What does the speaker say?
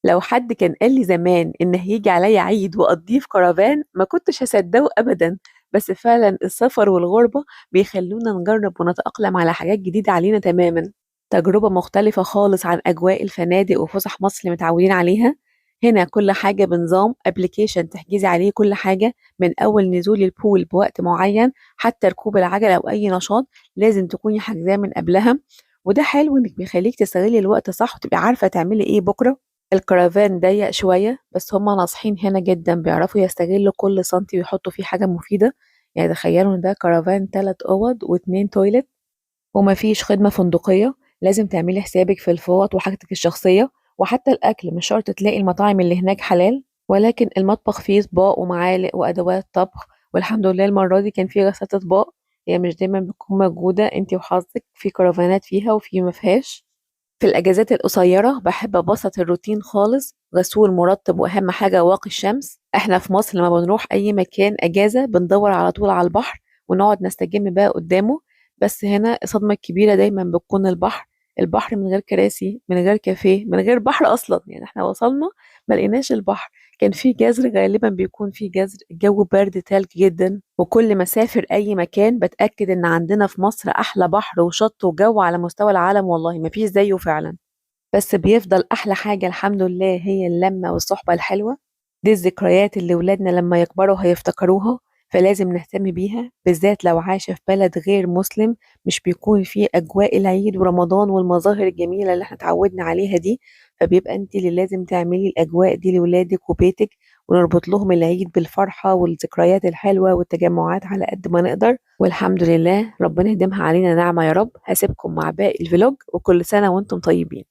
لو حد كان قال لي زمان إن هيجي عليا عيد وأقضيه في كرفان ما كنتش هصدقه أبدا. بس فعلا السفر والغربة بيخلونا نجرب ونتأقلم على حاجات جديدة علينا تماما. تجربة مختلفة خالص عن أجواء الفنادق وفسح مصر اللي متعودين عليها. هنا كل حاجة بنظام ابلكيشن تحجزي عليه كل حاجة، من أول نزول البول بوقت معين حتى ركوب العجلة أو أي نشاط لازم تكوني حاجزاه من قبلها. وده حلو إنك بيخليك تستغلي الوقت صح وتبقي عارفة تعملي إيه بكرة. الكرفان ضيق شوية بس هما ناصحين هنا جدا، بيعرفوا يستغلوا كل سنتي ويحطوا فيه حاجة مفيدة. يعني تخيلوا ان ده كرفان 3 أوض و2 تويلت ومفيش خدمة فندقية. لازم تعملي حسابك في الفوط وحاجتك الشخصية، وحتى الأكل مش شرط تلاقي المطاعم اللي هناك حلال، ولكن المطبخ فيه اطباق ومعالق وأدوات طبخ. والحمد لله المرة دي كان فيه غسالة أطباق، هي مش دايما بتكون موجودة، انتي وحظك في كرفانات فيها وفي مفيهاش. في الأجازات القصيرة بحب أبسط الروتين خالص، غسول مرطب وأهم حاجة واقي الشمس. احنا في مصر لما بنروح أي مكان أجازة بندور على طول على البحر ونقعد نستجم بقى قدامه. بس هنا الصدمة الكبيرة دايما بتكون البحر. البحر من غير كراسي، من غير كافيه، من غير بحر أصلا. يعني احنا وصلنا ما لقيناش البحر. كان في جزر، غالبا بيكون في جزر، الجو برد تلج جدا. وكل ما اسافر اي مكان بتاكد ان عندنا في مصر احلى بحر وشط وجو على مستوى العالم، والله ما فيش زيه فعلا. بس بيفضل احلى حاجه الحمد لله هي اللمه والصحبه الحلوه. دي الذكريات اللي ولادنا لما يكبروا هيفتكروها، فلازم نهتم بيها بالذات لو عايشه في بلد غير مسلم مش بيكون فيه اجواء العيد ورمضان والمظاهر الجميله اللي احنا اتعودنا عليها دي. فبيبقى انت اللي لازم تعملي الاجواء دي لولادك وبيتك، ونربط لهم العيد بالفرحه والذكريات الحلوه والتجمعات على قد ما نقدر. والحمد لله ربنا يديمها علينا نعمه يا رب. هسيبكم مع باقي الفلوج، وكل سنه وانتم طيبين.